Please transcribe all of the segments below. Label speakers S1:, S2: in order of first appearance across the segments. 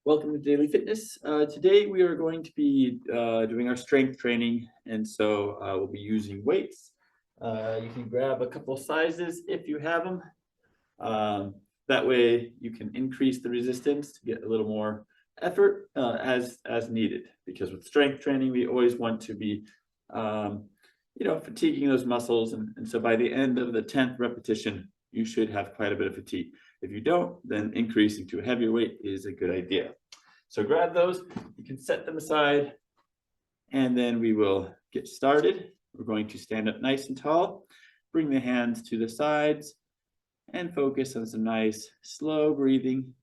S1: Welcome to Daily Fitness. Today we are going to be doing our strength training, and so we'll be using weights. You can grab a couple sizes if you have them. That way you can increase the resistance to get a little more effort as needed. Because with strength training, we always want to be, fatiguing those muscles, and so by the end of the 10th repetition, you should have quite a bit of fatigue. If you don't, then increasing to a heavier weight is a good idea. So grab those, you can set them aside, and then we will get started. We're going to stand up nice and tall, bring the hands to the sides, and focus on some nice, slow breathing.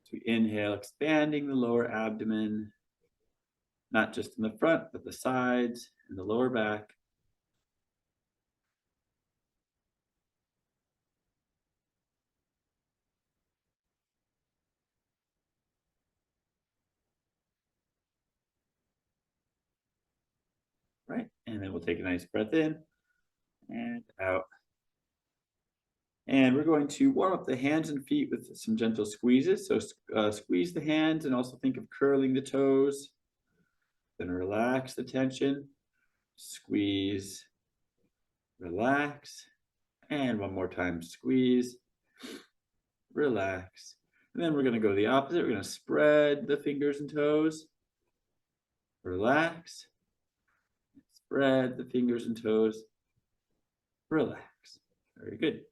S1: As we inhale, expanding the lower abdomen, not just in the front, but the sides and the lower back. Right, and then we'll take a nice breath in and out. And we're going to warm up the hands and feet with some gentle squeezes. So squeeze the hands and also think of curling the toes. Then relax the tension. Squeeze, relax. And one more time, squeeze, relax. And then we're going to go the opposite. We're going to spread the fingers and toes. Relax. Spread the fingers and toes. Relax. Very good.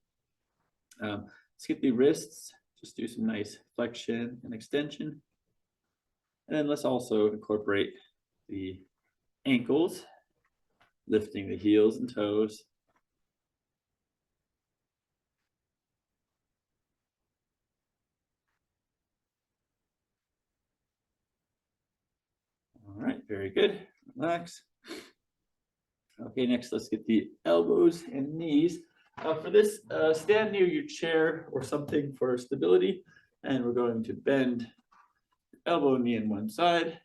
S1: Let's get the wrists. Just do some nice flexion and extension. And then let's also incorporate the ankles, lifting the heels and toes. All right, very good. Relax. Okay, next let's get the elbows and knees. For this, stand near your chair or something for stability, and we're going to bend elbow and knee on one side.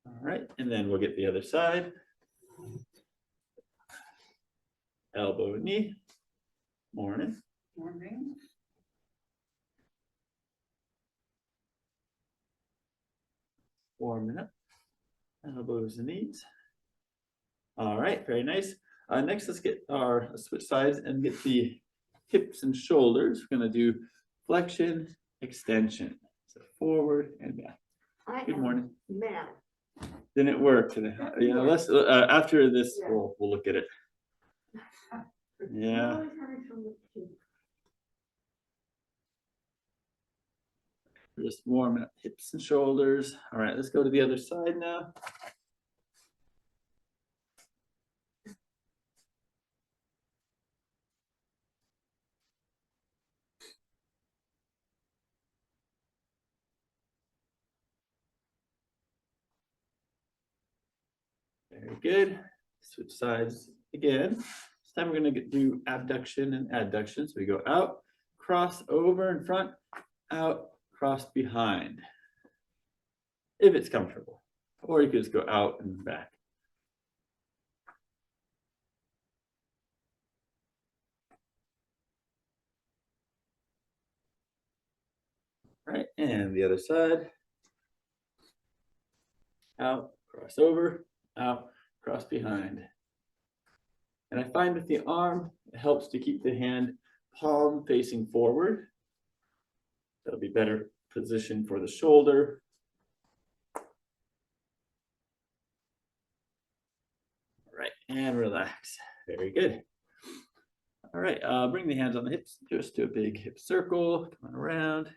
S1: All right, and then we'll get the other side. Elbow and knee. Morning.
S2: Morning.
S1: Warming up. Elbows and knees. All right, very nice. Next, let's get our switch sides and get the hips and shoulders. We're going to do flexion, extension. So forward and back. Good morning.
S2: Mad.
S1: Didn't work today. You know, let's after this,
S2: Yeah.
S1: we'll look at it. Yeah. Just warming up hips and shoulders. All right, let's go to the other side now. Very good. Switch sides again. This time we're going to do abduction and adduction. So we go out, cross over in front, out, cross behind. If it's comfortable. Or you could just go out and back. All right, and the other side. Out, cross over, out, cross behind. And I find with the arm, it helps to keep the hand palm facing forward. That'll be better position for the shoulder. All right, and relax. Very good. All right, bring the hands on the hips. Just do a big hip circle. Come on around.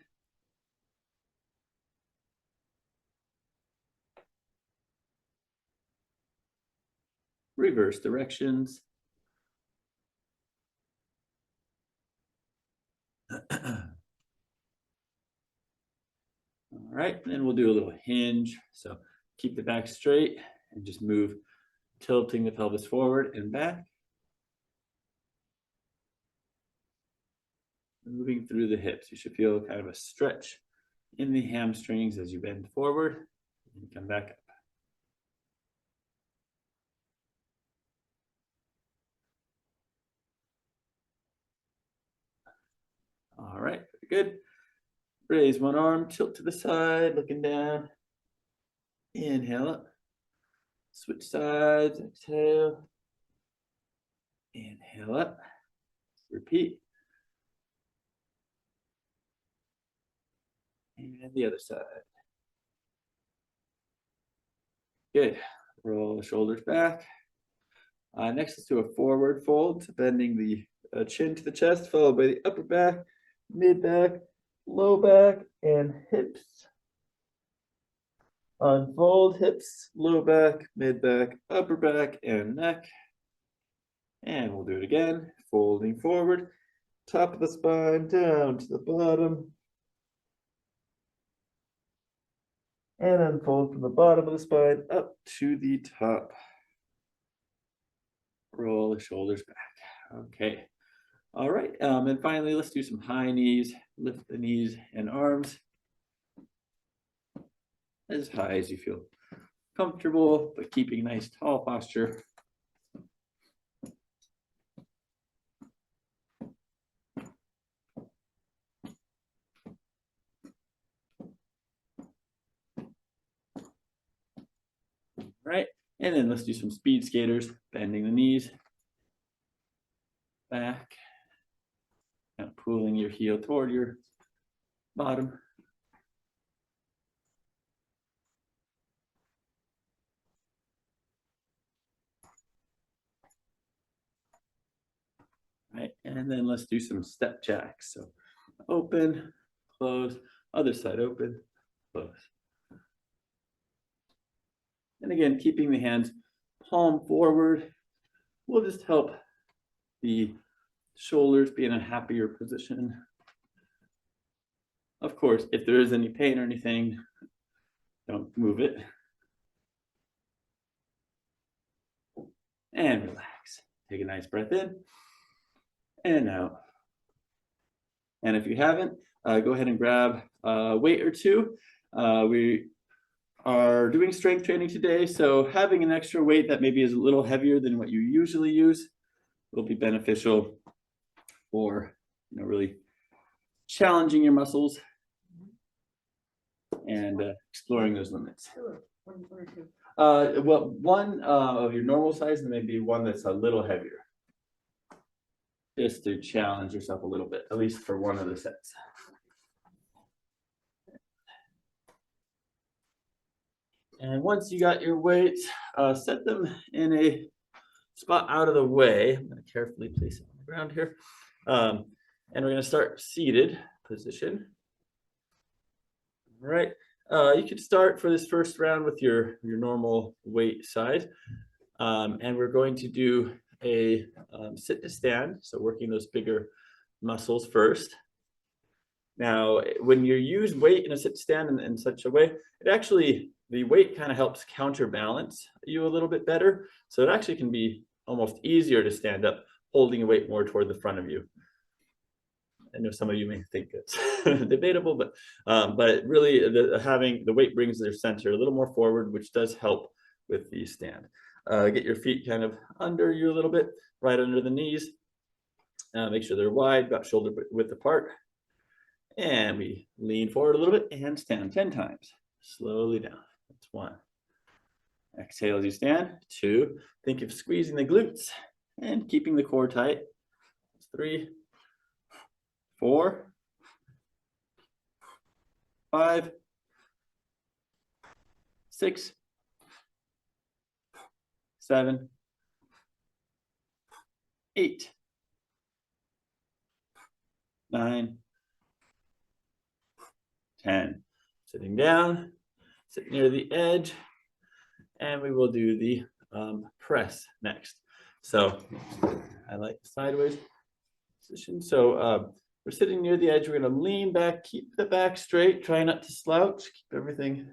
S1: Reverse directions. All right, then we'll do a little hinge. So keep the back straight and just move, tilting the pelvis forward and back. moving through the hips. You should feel kind of a stretch in the hamstrings as you bend forward and come back up. All right, very good. Raise one arm, tilt to the side, looking down. Inhale up. Switch sides, exhale. Inhale up. Repeat. And the other side. Good. Roll the shoulders back. Next, let's do a forward fold, bending the chin to the chest, followed by the upper back, mid back, low back, and hips. Unfold hips, low back, mid back, upper back, and neck. And we'll do it again, folding forward, top of the spine, down to the bottom. And unfold from the bottom of the spine up to the top. Roll the shoulders back. Okay. All right. And finally, let's do some high knees. Lift the knees and arms as high as you feel comfortable, but keeping nice tall posture. Right. And then let's do some speed skaters, bending the knees back and pulling your heel toward your bottom. Right. And then let's do some step jacks. So open, close, other side open, close. And again, keeping the hands palm forward will just help the shoulders be in a happier position. Of course, if there is any pain or anything, don't move it. And relax. Take a nice breath in and out. And if you haven't, go ahead and grab a weight or two. We are doing strength training today, so having an extra weight that maybe is a little heavier than what you usually use will be beneficial for really challenging your muscles and exploring those limits. Well, one of your normal size and maybe one that's a little heavier, just to challenge yourself a little bit, at least for one of the sets. And once you got your weights, set them in a spot out of the way. I'm going to carefully place it on the ground here. And we're going to start seated position. All right. You can start for this first round with your normal weight size. And we're going to do a sit to stand. So working those bigger muscles first. Now, when you use weight in a sit to stand in such a way, it actually, the weight kind of helps counterbalance you a little bit better. So it actually can be almost easier to stand up, holding your weight more toward the front of you. I know some of you may think it's debatable, but really having the weight brings their center a little more forward, which does help with the stand. Get your feet kind of under you a little bit, right under the knees. Make sure they're wide, about shoulder width apart. And we lean forward a little bit and stand 10 times. Slowly down. That's 1. Exhale as you stand. 2. Think of squeezing the glutes and keeping the core tight. 3, 4, 5, 6, 7, 8, 9, 10. Sitting down, sit near the edge, and we will do the press next. So I like the sideways position. So we're sitting near the edge. We're going to lean back, keep the back straight, try not to slouch, keep everything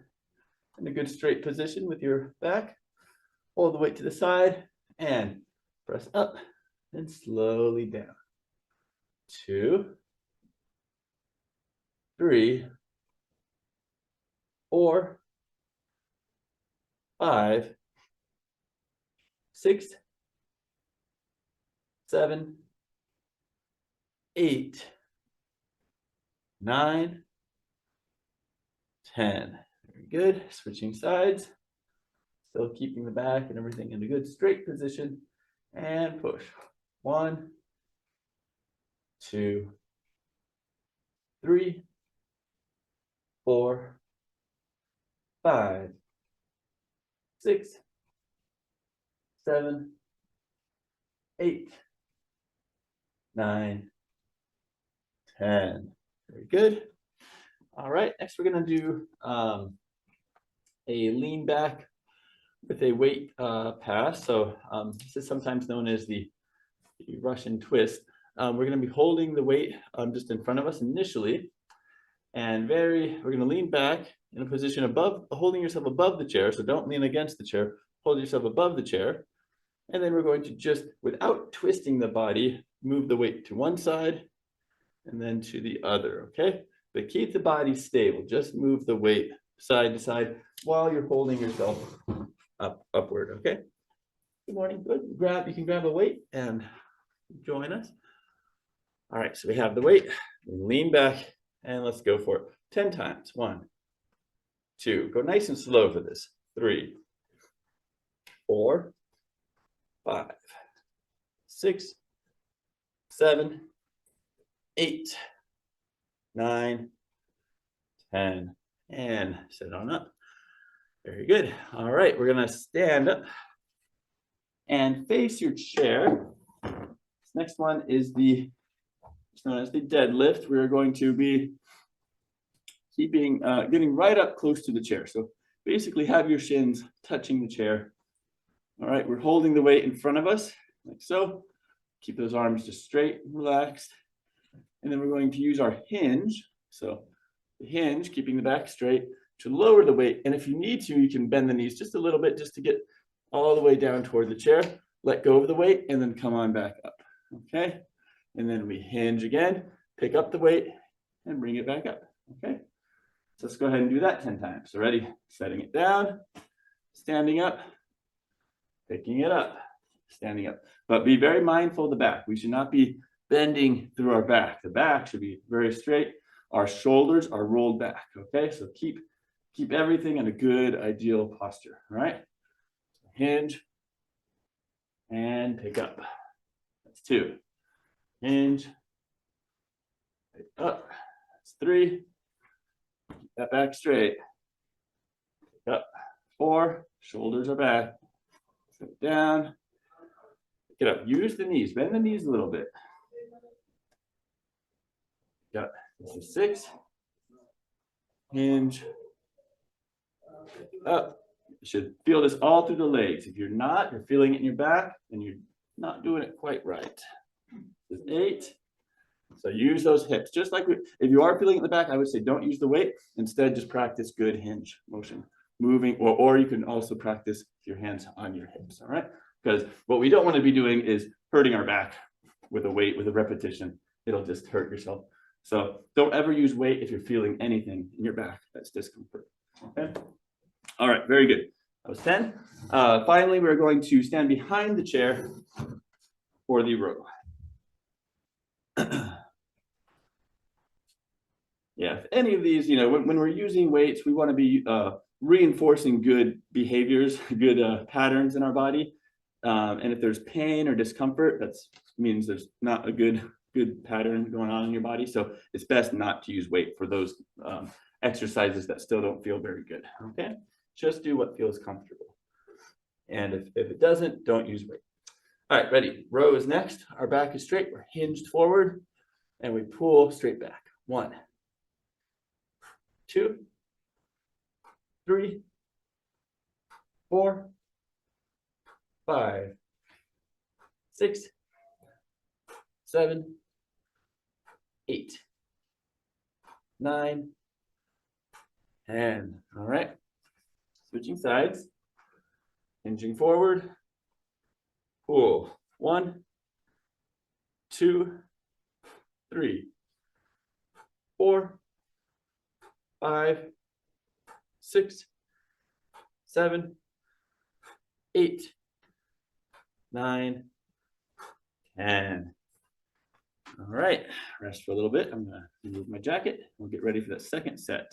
S1: in a good straight position with your back. Hold the weight to the side and press up and slowly down. 2, 3, 4, 5, 6, 7, 8, 9, 10. Very good. Switching sides. Still keeping the back and everything in a good straight position. And push. 1, 2, 3, 4, 5, 6, 7, 8, 9, 10. Very good. All right, next we're going to do a lean back with a weight pass. So this is sometimes known as the Russian twist. We're going to be holding the weight just in front of us initially, and we're going to lean back in a position above, holding yourself above the chair. So don't lean against the chair, hold yourself above the chair. And then we're going to just, without twisting the body, move the weight to one side and then to the other, okay? But keep the body stable. Just move the weight side to side while you're holding yourself upward, okay? Good morning, good. You can grab a weight and join us. All right, so we have the weight, lean back, and let's go for it. 10 times, 1, 2, go nice and slow for this. 3, 4, 5, 6, 7, 8, 9, 10, and sit on up. Very good. All right, we're gonna stand up and face your chair. This next one is it's known as the deadlift. We're going to be getting right up close to the chair. So basically have your shins touching the chair. All right, we're holding the weight in front of us, like so. Keep those arms just straight and relaxed. And then we're going to use our hinge. So the hinge, keeping the back straight, to lower the weight. And if you need to, you can bend the knees just a little bit just to get all the way down toward the chair. Let go of the weight and then come on back up, okay? And then we hinge again, pick up the weight and bring it back up, okay? So let's go ahead and do that 10 times. So ready? Setting it down, standing up, picking it up, standing up. But be very mindful of the back. We should not be bending through our back. The back should be very straight. Our shoulders are rolled back, okay? So keep everything in a good, ideal posture, all right? Hinge and pick up. That's 2. Hinge, pick up. That's 3. Keep that back straight. Pick up. 4. Shoulders are back. Sit down. Pick it up. Use the knees. Bend the knees a little bit. Pick up. This is 6. Hinge. Pick up. You should feel this all through the legs. If you're feeling it in your back, and you're not doing it quite right. This is 8. So use those hips. Just like if you are feeling it in the back, I would say don't use the weight. Instead, just practice good hinge motion. Moving, or you can also practice your hands on your hips, all right? Because what we don't want to be doing is hurting our back with a weight, with a repetition. It'll just hurt yourself. So don't ever use weight if you're feeling anything in your back that's discomfort, okay? All right, very good. That was 10. Finally, we're going to stand behind the chair for the row. Yeah, if any of these, when we're using weights, we want to be reinforcing good behaviors, good patterns in our body. And if there's pain or discomfort, that means there's not a good pattern going on in your body. So it's best not to use weight for those exercises that still don't feel very good, okay? Just do what feels comfortable. And if it doesn't, don't use weight. All right, ready? Row is next. Our back is straight. We're hinged forward, and we pull straight back. 1, 2, 3, 4, 5, 6, 7, 8, 9, 10. All right. Switching sides. Hinging forward. Pull. 1, 2, 3, 4, 5, 6, 7, 8, 9, 10. All right, rest for a little bit. I'm gonna remove my jacket. We'll get ready for the second set.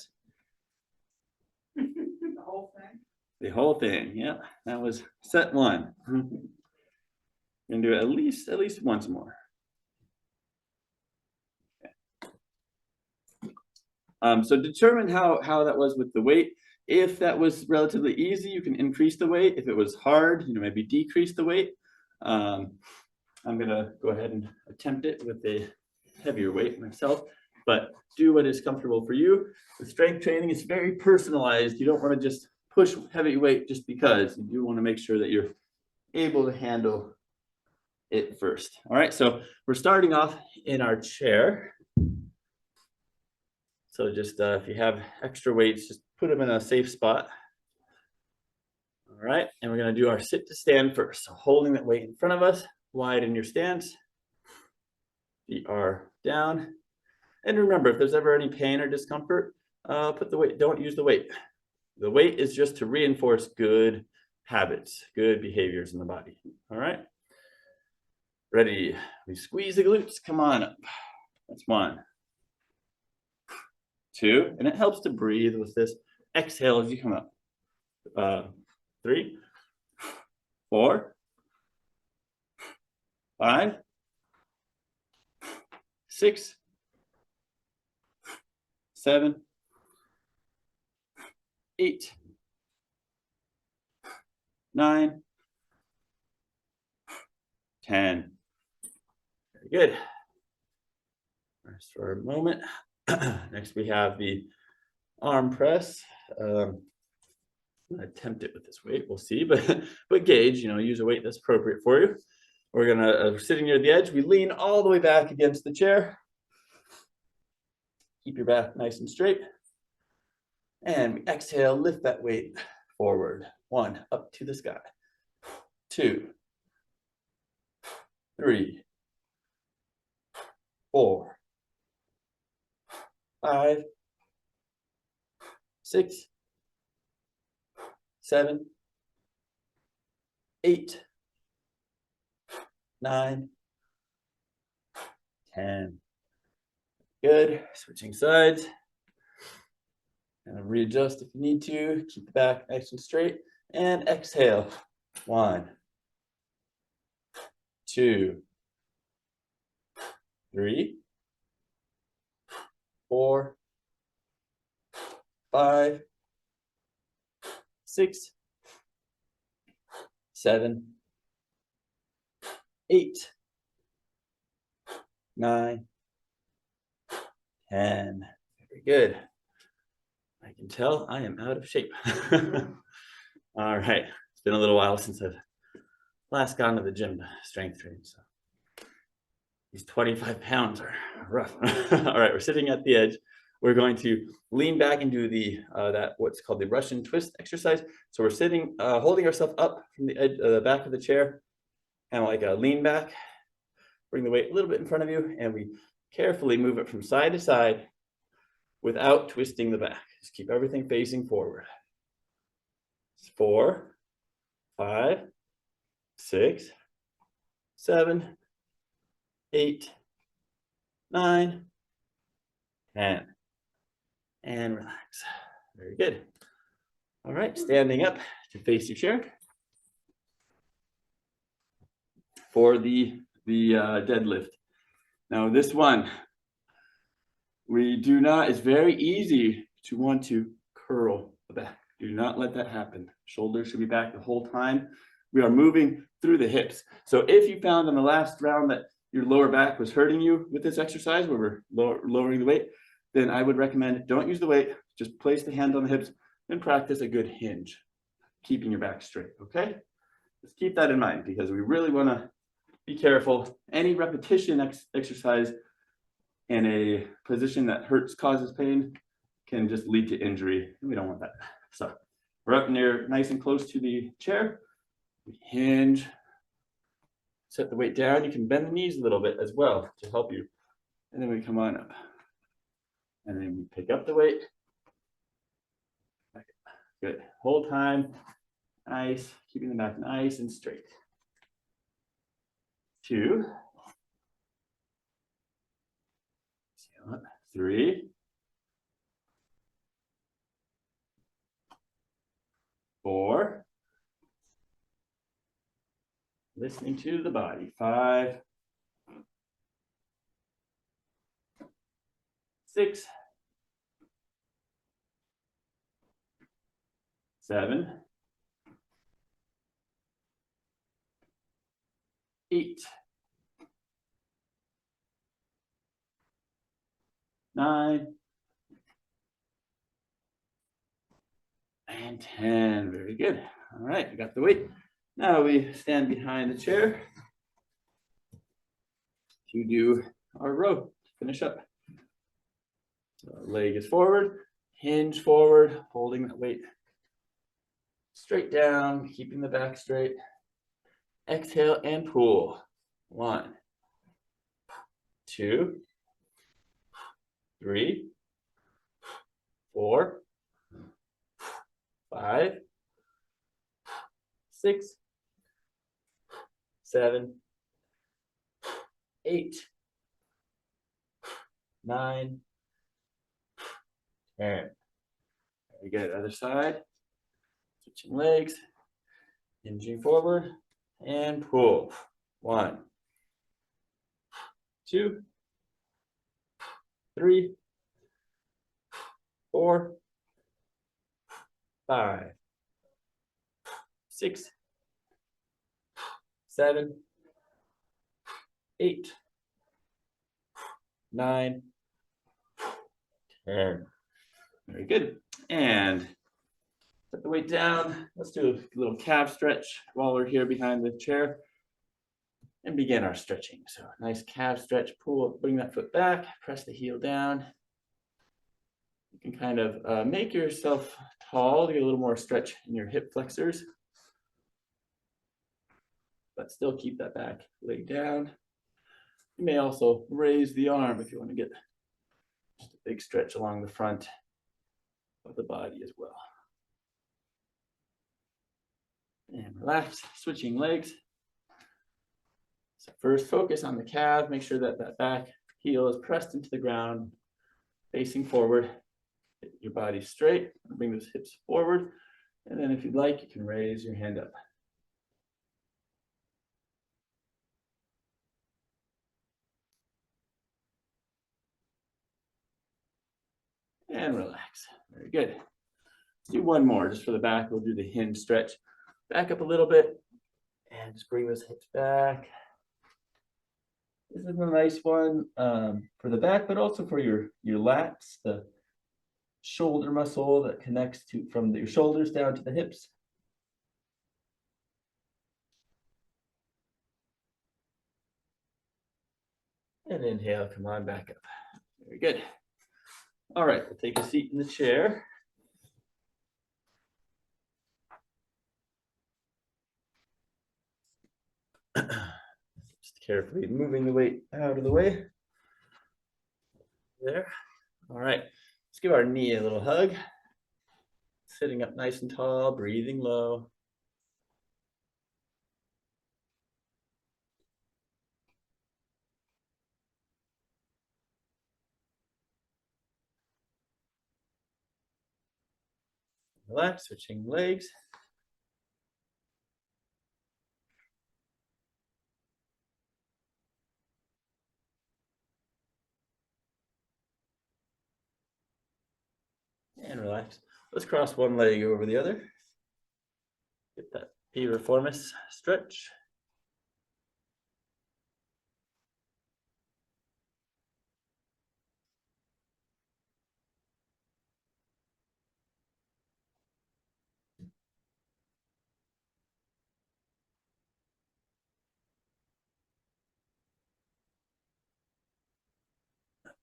S2: The whole thing?
S1: The whole thing, yeah. That was set 1. Gonna do it at least once more. So determine how that was with the weight. If that was relatively easy, you can increase the weight. If it was hard, maybe decrease the weight. I'm gonna go ahead and attempt it with a heavier weight myself, but do what is comfortable for you. With strength training, it's very personalized. You don't want to just push heavy weight just because. You do want to make sure that you're able to handle it first. All right, so we're starting off in our chair. So just if you have extra weights, just put them in a safe spot. All right, and we're gonna do our sit to stand first. So holding that weight in front of us, wide in your stance. Feet are down. And remember, if there's ever any pain or discomfort, put the weight, don't use the weight. The weight is just to reinforce good habits, good behaviors in the body. All right, ready? We squeeze the glutes, come on up. That's 1, 2, and it helps to breathe with this. Exhale as you come up. 3, 4, 5, 6, 7, 8, 9, 10. Very good. Rest for a moment. Next, we have the arm press. I'm gonna attempt it with this weight. We'll see, but gauge. Use a weight that's appropriate for you. We're gonna sitting near the edge. We lean all the way back against the chair. Keep your back nice and straight. And we exhale, lift that weight forward. 1, up to the sky. 2, 3, 4, 5, 6, 7, 8, 9, 10. Good. Switching sides. And readjust if you need to. Keep the back nice and straight. And exhale. 1, 2, 3, 4, 5, 6, 7, 8, 9, 10. Very good. I can tell I am out of shape. All right. It's been a little while since I've last gone to the gym to strength train. So these 25 pounds are rough. All right, we're sitting at the edge. We're going to lean back and do the what's called the Russian twist exercise. So we're sitting, holding ourselves up from the edge, the back of the chair, kind of like a lean back. Bring the weight a little bit in front of you, and we carefully move it from side to side without twisting the back. Just keep everything facing forward. 4, 5, 6, 7, 8, 9, 10. And relax. Very good. All right, standing up to face your chair. For the deadlift. Now this one, it's very easy to want to curl the back. Do not let that happen. Shoulders should be back the whole time. We are moving through the hips. So if you found in the last round that your lower back was hurting you with this exercise where we're lowering the weight, then I would recommend don't use the weight, just place the hand on the hips and practice a good hinge, keeping your back straight, okay? Just keep that in mind because we really wanna be careful. Any repetition exercise in a position that hurts, causes pain, can just lead to injury. We don't want that. So we're up near, nice and close to the chair. We hinge, set the weight down. You can bend the knees a little bit as well to help you. And then we come on up. And then we pick up the weight Good. Whole time. Nice. Keeping the back nice and straight. 2. 3. 4. Listening to the body. 5. 6. 7. 8. 9. And 10. Very good. All right, we got the weight. Now we stand behind the chair to do our row. Finish up. So leg is forward, hinge forward, holding that weight straight down, keeping the back straight. Exhale and pull. 1, 2, 3, 4, 5, 6, 7, 8, 9, 10. Very good. Other side. Switching legs. Hinging forward and pull. 1, 2, 3, 4, 5, 6, 7, 8, 9, 10. Very good. And set the weight down. Let's do a little calf stretch while we're here behind the chair and begin our stretching. So nice calf stretch, pull, bring that foot back, press the heel down. You can kind of make yourself tall to get a little more stretch in your hip flexors, but still keep that back leg down. You may also raise the arm if you want to get just a big stretch along the front of the body as well. And relax, switching legs. So first focus on the calf, make sure that that back heel is pressed into the ground, facing forward. Get your body straight, bring those hips forward. And then if you'd like, you can raise your hand up. And relax, very good. Let's do one more just for the back. We'll do the hinge stretch. Back up a little bit and just bring those hips back. This is a nice one for the back, but also for your lats, the shoulder muscle that connects to from your shoulders down to the hips. And inhale, come on back up. Very good. All right, we'll take a seat in the chair. Just carefully moving the weight out of the way. There. All right, let's give our knee a little hug. Sitting up nice and tall, breathing low. Relax, switching legs. And relax. Let's cross one leg over the other. Get that piriformis stretch.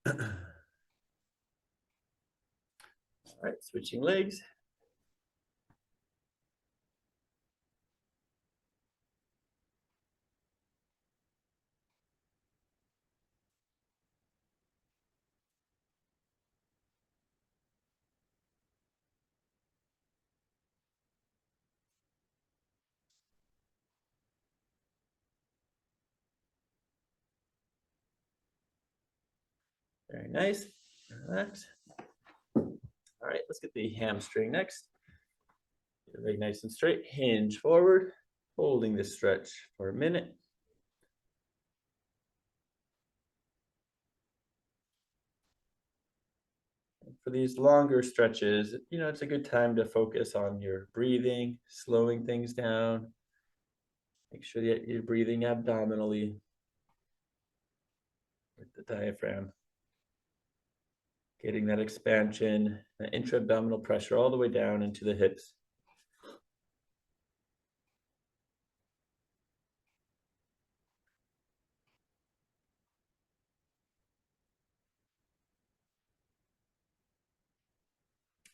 S1: All right, switching legs. Very nice. Relax. All right, let's get the hamstring next. Get your leg nice and straight. Hinge forward, holding this stretch for a minute. For these longer stretches, it's a good time to focus on your breathing, slowing things down. Make sure that you're breathing abdominally with the diaphragm. Getting that expansion, that intra-abdominal pressure all the way down into the hips.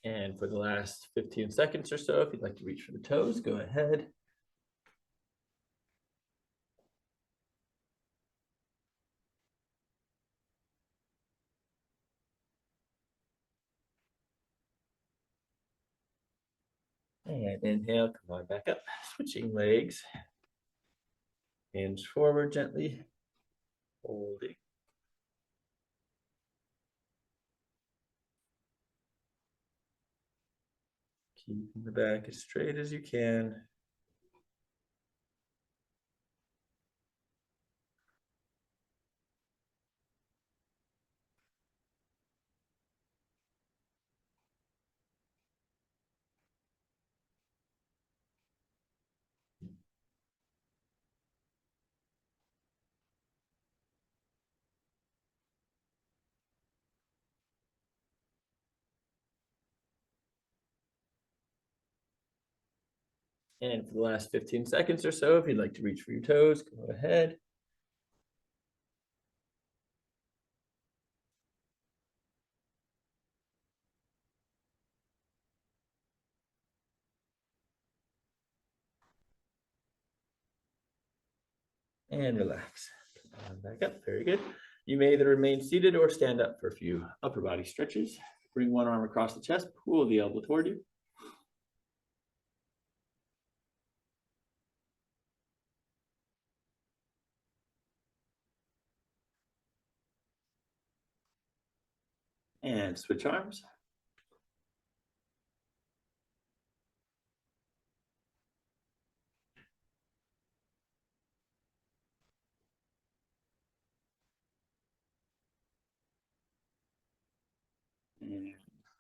S1: And for the last 15 seconds or so, if you'd like to reach for the toes, go ahead. And inhale, come on back up, switching legs. Hinge forward gently, holding. Keeping the back as straight as you can. And for the last 15 seconds or so, if you'd like to reach for your toes, go ahead. And relax. Back up, very good. You may either remain seated or stand up for a few upper body stretches. Bring one arm across the chest, pull the elbow toward you. And switch arms. And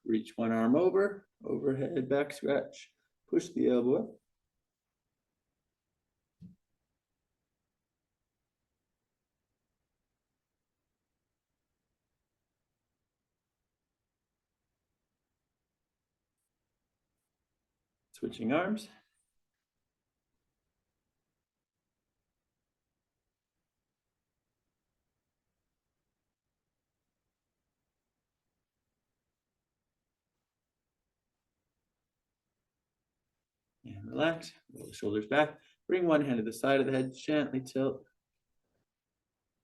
S1: reach one arm over, overhead back scratch. Push the elbow up. Switching arms. And relax, roll the shoulders back. Bring one hand to the side of the head, gently tilt.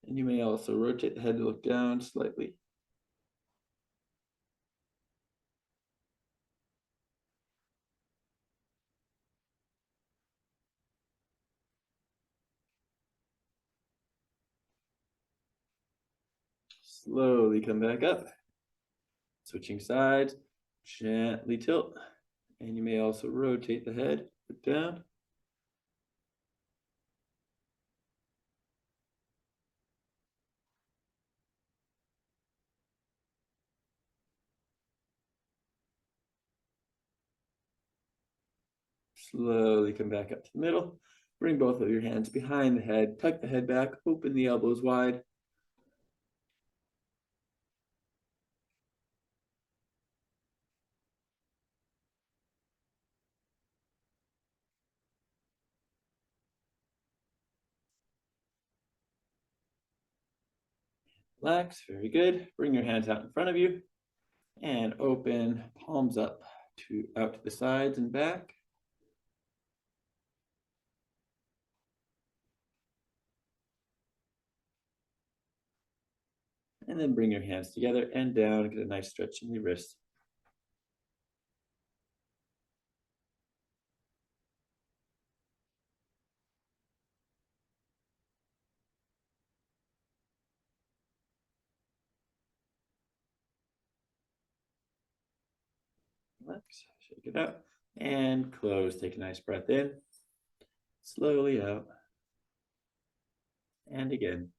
S1: And you may also rotate the head to look down slightly. Slowly come back up. Switching sides, gently tilt. And you may also rotate the head, look down. Slowly come back up to the middle. Bring both of your hands behind the head, tuck the head back, open the elbows wide. Relax, very good. Bring your hands out in front of you and open, palms up out to the sides and back. And then bring your hands together and down and get a nice stretch in the wrists. Relax, shake it out, and close. Take a nice breath in, slowly out, and again.